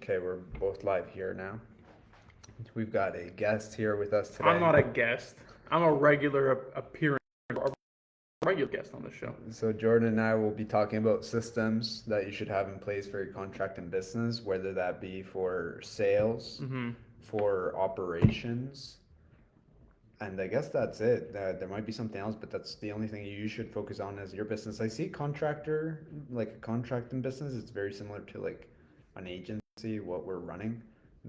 Okay, we're both live here now. We've got a guest here with us today. I'm not a guest. I'm a regular appearance, a regular guest on the show. So Jordan and I will be talking about systems that you should have in place for your contract and business, whether that be for sales, Mm-hmm. for operations, and I guess that's it. There might be something else, but that's the only thing you should focus on as your business. I see contractor, like a contracting business, it's very similar to like an agency, what we're running.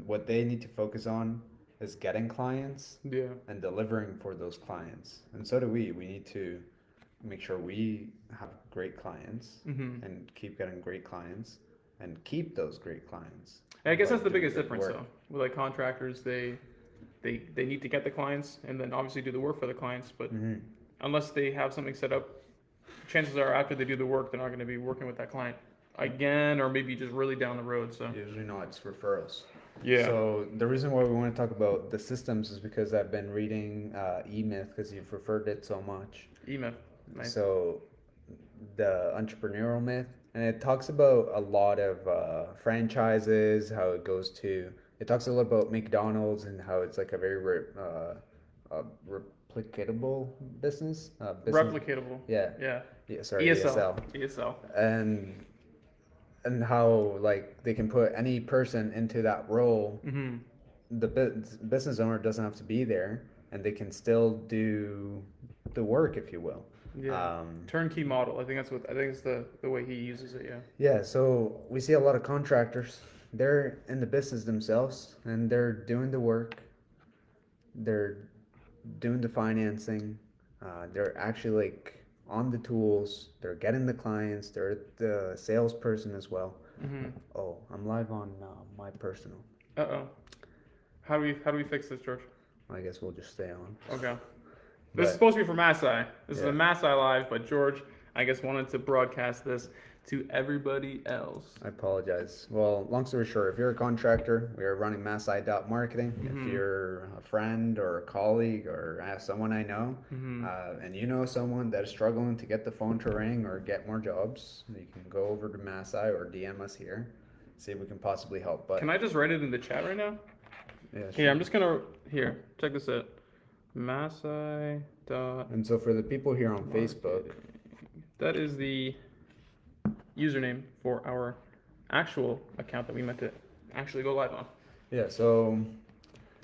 What they need to focus on is getting clients Yeah. and delivering for those clients. And so do we. We need to make sure we have great clients Mm-hmm. and keep getting great clients and keep those great clients And I guess by that's the doing biggest good difference, work. though. With like contractors, they need to get the clients and then obviously do the work for the clients. But Hmm. unless they have something set up, chances are after they do the work, they're not going to be working with that client again, or maybe just really down the road. So Usually not, it's referrals. yeah. So the reason why we want to talk about the systems is because I've been reading E-Myth because you've referred it so much. Email. Nice. So the entrepreneurial myth, and it talks about a lot of franchises, how it goes to. It talks a lot about McDonald's and how it's like a very replicatable business. Business, Replicatable. yeah, Yeah. yeah. Sorry, ESL. ESL, ESL. and how like they can put any person into that role. Mm-hmm. The business owner doesn't have to be there, and they can still do the work, if you will. Yeah. Turnkey model. I think that's what I think it's the way he uses it. Yeah. Yeah, so we see a lot of contractors. They're in the business themselves and they're doing the work. They're doing the financing. They're actually like on the tools. They're getting the clients. They're the salesperson as well. Mm-hmm. Oh, I'm live on my personal. Uh-oh. How do we fix this, George? I guess we'll just stay on. Okay. This is But supposed to be for Masai. This is yeah, a Masai live, but George, I guess, wanted to broadcast this to everybody else. I apologize. Well, long story short, if you're a contractor, we are running massi.marketing. Mm-hmm. If you're a friend or a colleague or someone I know, Mm-hmm. and you know someone that is struggling to get the phone to ring or get more jobs, you can go over to Massi or DM us here, see if we can possibly help. But Can I just write it in the chat right now? yeah, Here, sure. I'm just gonna check this out. Masai dot And so for the people here on Facebook, that is the username for our actual account that we meant to actually go live on. yeah, so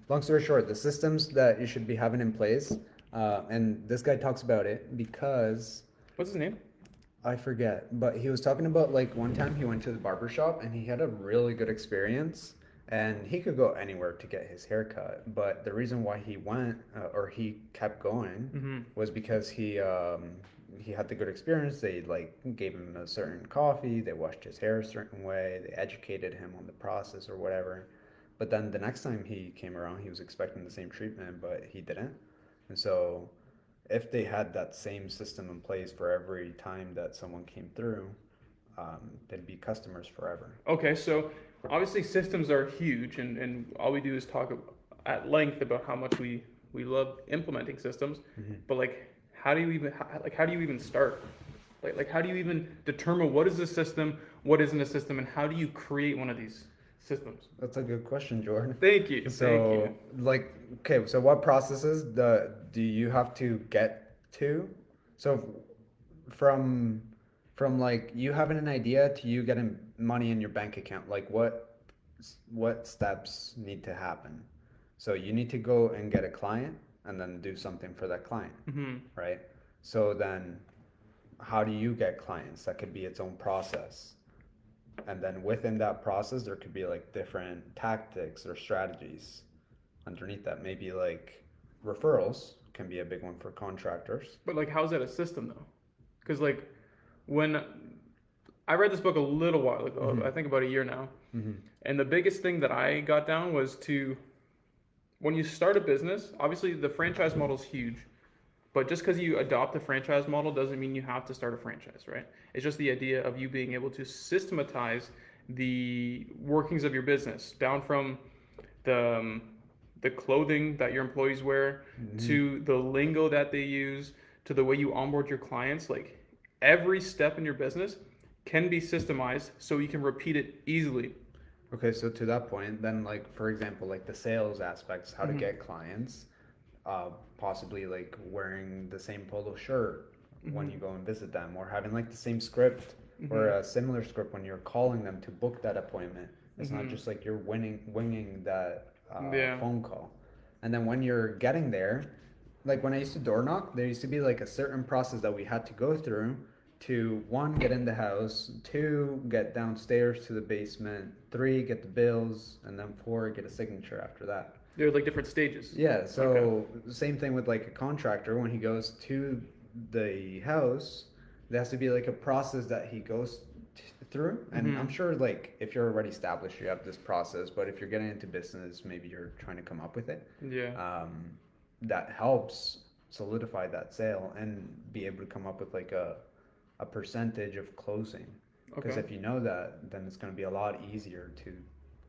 long story short, the systems that you should be having in place, and this guy talks about it because What's his name? I forget, but he was talking about like one time he went to the barber shop and he had a really good experience and he could go anywhere to get his hair cut. But the reason why he went or he kept going Mm-hmm. was because he had the good experience. They like gave him a certain coffee, they washed his hair a certain way, they educated him on the process or whatever. But then the next time he came around, he was expecting the same treatment, but he didn't. And so if they had that same system in place for every time that someone came through, they'd be customers forever. Okay, so obviously systems are huge, and all we do is talk at length about how much we love implementing systems. Mm-hmm. But like, how do you even start? Like how do you even determine what is a system, what isn't a system, and how do you create one of these systems? That's a good question, Jordan. Thank you. Thank So, you. like, okay, so what processes do you have to get to? So, from from like you having an idea to you getting money in your bank account, like what steps need to happen? So you need to go and get a client and then do something for that client, Mm-hmm. right? So then how do you get clients? That could be its own process. And then within that process, there could be like different tactics or strategies underneath that. Maybe like referrals can be a big one for contractors. But like, how's that a system though? Because like, when I read this book a little while ago, Mhm. I think about a year now, Mm-hmm. and the biggest thing that I got down was to when you start a business, obviously the franchise model is huge, but just because you adopt the franchise model doesn't mean you have to start a franchise, right? It's just the idea of you being able to systematize the workings of your business down from the the clothing that your employees wear to the lingo that they use to the way you onboard your clients. Like every step in your business can be systemized so you can repeat it easily. Okay, so to that point, then like for example, like the sales aspects, how to Mm-hmm. get clients, possibly like wearing the same polo shirt when Mm-hmm. you go and visit them, or having like the same script or Mm-hmm. a similar script when you're calling them to book that appointment. It's not Mm-hmm. just like you're winging that Yeah. phone call. And then when you're getting there, like when I used to door knock, there used to be like a certain process that we had to go through to one, get in the house, two, get downstairs to the basement, three, get the bills, and then four, get a signature after that. They're like different stages. Yeah, Okay. so same thing with like a contractor when he goes to the house, there has to be like a process that he goes through. And I'm Mm-hmm. sure like if you're already established, you have this process, but if you're getting into business, maybe you're trying to come up with it. Yeah. That helps solidify that sale and be able to come up with like a percentage of closing. Because Okay. if you know that, then it's going to be a lot easier to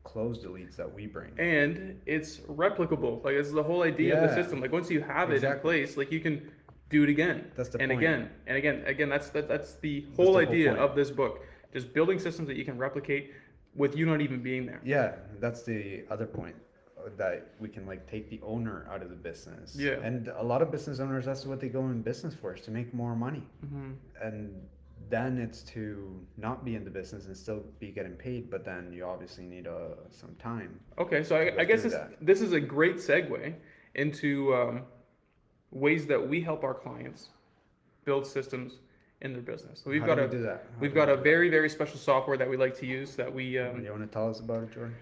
close the leads that we bring. And it's replicable. Like it's the whole idea of the Yeah, system. Like once you have it in exactly. place, like you can do it again That's the and point. again and again. Again, that's the That's whole the whole idea point. of this book. Just building systems that you can replicate with you not even being there. Yeah, that's the other point that we can like take the owner out of the business. Yeah. And a lot of business owners, that's what they go in business for, is to make more money. Hmm. And then it's to not be in the business and still be getting paid, but then you obviously need some time Okay, so to go I guess through that. this is a great segue into ways that we help our clients build systems in their business. So How do we do that? How we've do we got a do very very special software that we like to use that we that? You want to tell us about it, Jordan?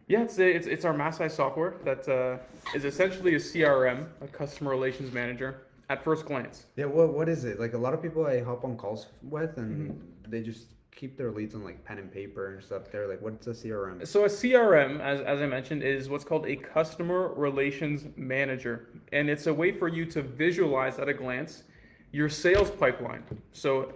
yeah, it's our Maasai software that is essentially a CRM, a customer relations manager, at first glance. Yeah, what is it? Like a lot of people I hop on calls with and Mhm. they just keep their leads on like pen and paper and stuff. They're like, what's a CRM? So a CRM, as I mentioned, is what's called a customer relations manager, and it's a way for you to visualize at a glance your sales pipeline. So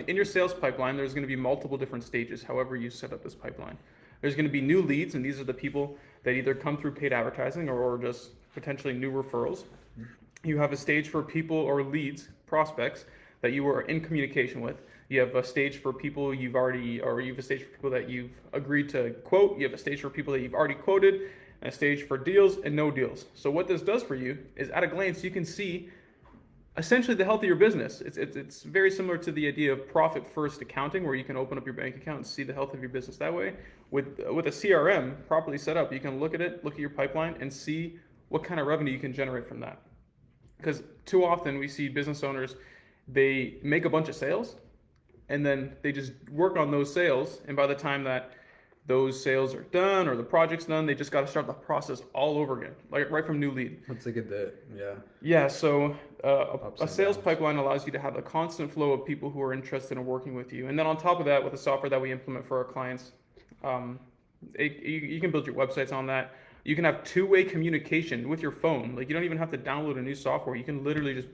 in your sales pipeline, there's going to be multiple different stages. However you set up this pipeline, there's going to be new leads, and these are the people that either come through paid advertising or just potentially new referrals. You have a stage for people or leads, prospects that you are in communication with. You have a stage for people you've already, or you have a stage for people that you've agreed to quote. You have a stage for people that you've already quoted, and a stage for deals and no deals. So what this does for you is at a glance, you can see essentially the health of your business. It's very similar to the idea of profit first accounting, where you can open up your bank account and see the health of your business that way. With a CRM properly set up, you can look at it, look at your pipeline, and see what kind of revenue you can generate from that. Because too often we see business owners, they make a bunch of sales and then they just work on those sales, and by the time that those sales are done or the project's done, they just got to start the process all over again, like right from new lead. Let's look at the, yeah, Yeah, so ups a and sales downs. pipeline allows you to have a constant flow of people who are interested in working with you. And then on top of that, with the software that we implement for our clients, um, you can build your websites on that. You can have two-way communication with your phone. Like you don't even have to download a new software. You can literally just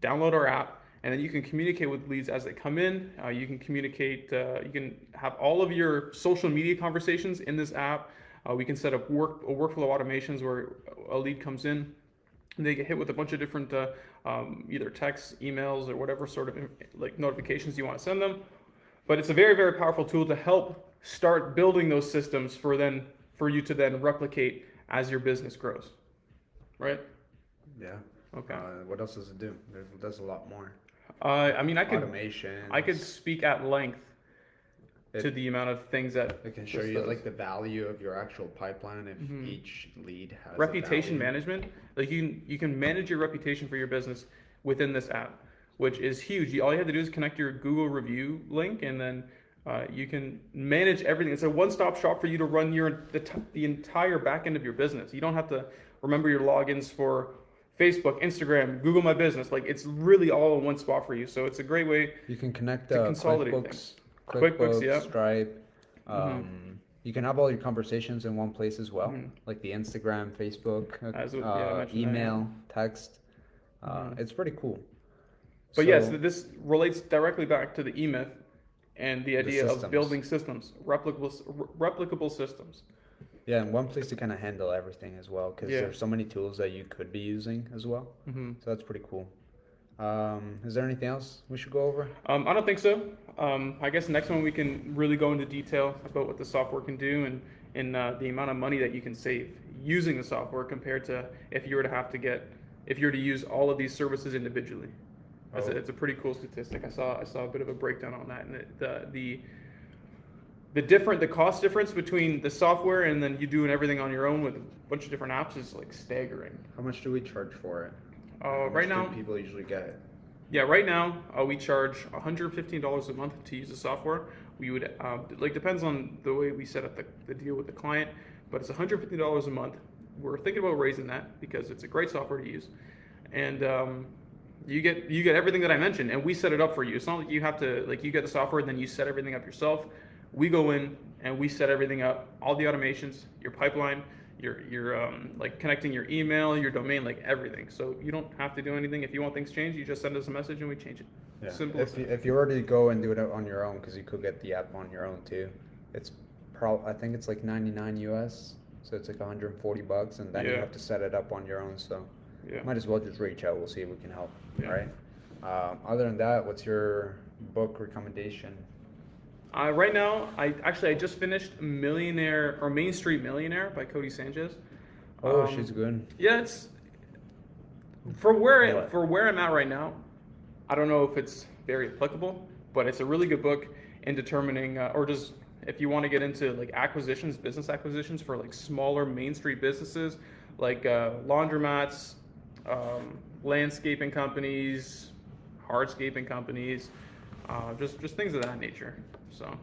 download our app, and then you can communicate with leads as they come in. You can communicate. You can have all of your social media conversations in this app. We can set up workflow automations where a lead comes in, and they get hit with a bunch of different either texts, emails, or whatever sort of like notifications you want to send them. But it's a very very powerful tool to help start building those systems for you to then replicate as your business grows, right? Yeah. Okay. What else does it do? It does a lot more. I mean, Automation. I could speak at length to It, the amount of things that it can show this you does. like the value of your actual pipeline if Mhm. each lead has a Reputation value. management, like you can manage your reputation for your business within this app, which is huge. All you have to do is connect your Google review link, and then you can manage everything. It's a one-stop shop for you to run the entire back end of your business. You don't have to remember your logins for Facebook, Instagram, Google My Business. Like it's really all in one spot for you. So it's a great way You can connect to consolidate QuickBooks, things. QuickBooks, yeah. Stripe. Mm-hmm. You can have all your conversations in one place as well, Mhm. like the Instagram, Facebook, I mentioned that, yeah. email, text. Mhm. It's pretty cool. But So, yes, this relates directly back to the E-Myth and the idea of systems. building systems, replicable systems. yeah, and one place to kind of handle everything as well, because Yeah. there's so many tools that you could be using as well. Hmm. So that's pretty cool. Is there anything else we should go over? I don't think so. I guess next one we can really go into detail about what the software can do and the amount of money that you can save using the software compared to if you were to if you were to use all of these services individually. Oh. It's a pretty cool statistic. I saw a bit of a breakdown on that, and the cost difference between the software and then you doing everything on your own with a bunch of different apps is like staggering. How much do we charge for it? How much Right now, do people usually get it? yeah, right now we charge $115 a month to use the software. We would depends on the way we set up the deal with the client, but it's $150 a month. We're thinking about raising that because it's a great software to use, and you get everything that I mentioned, and we set it up for you. It's not like you have to you get the software and then you set everything up yourself. We go in and we set everything up, all the automations, your pipeline, your connecting your email, your domain, like everything. So you don't have to do anything. If you want things changed, you just send us a message and we change it. Yeah. Simple. If you were to go and do it on your own, because you could get the app on your own too, it's I think it's like 99 US, so it's like 140 bucks, and then you Yeah. have to set it up on your own. So Yeah. might as well just reach out. We'll see if we can help. Yeah. All right. Other than that, what's your book recommendation? Right now, I just finished Millionaire or Main Street Millionaire by Cody Sanchez. Oh, she's good. Yeah, it's What? for where I'm at right now. I don't know if it's very applicable, but it's a really good book in determining or just if you want to get into like acquisitions, business acquisitions for like smaller Main Street businesses, like laundromats, landscaping companies, hardscaping companies, just things of that nature. So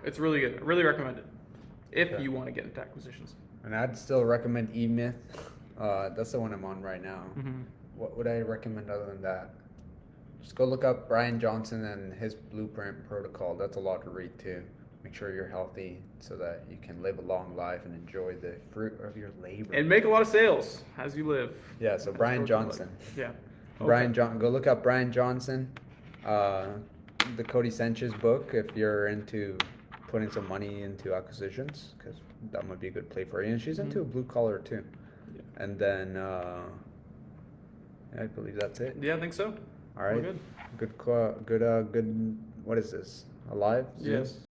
it's really good. I really recommend it if Okay. you want to get into acquisitions. And I'd still recommend eMyth. That's the one I'm on right now. Mm-hmm. What would I recommend other than that? Just go look up Brian Johnson and his Blueprint Protocol. That's a lot to read too. Make sure you're healthy so that you can live a long life and enjoy the fruit of your labor. And make a lot of sales as you live. Yeah, so That's Brian what you like. Johnson. Yeah. Go look up Brian Johnson, the Cody Sanchez book if you're into putting some money into acquisitions, because that might be a good play for you. And she's into blue collar too. Yeah. And then I believe that's it. Yeah, I think so. All right. We're good. Good. What is this? A live Zoom? Yes.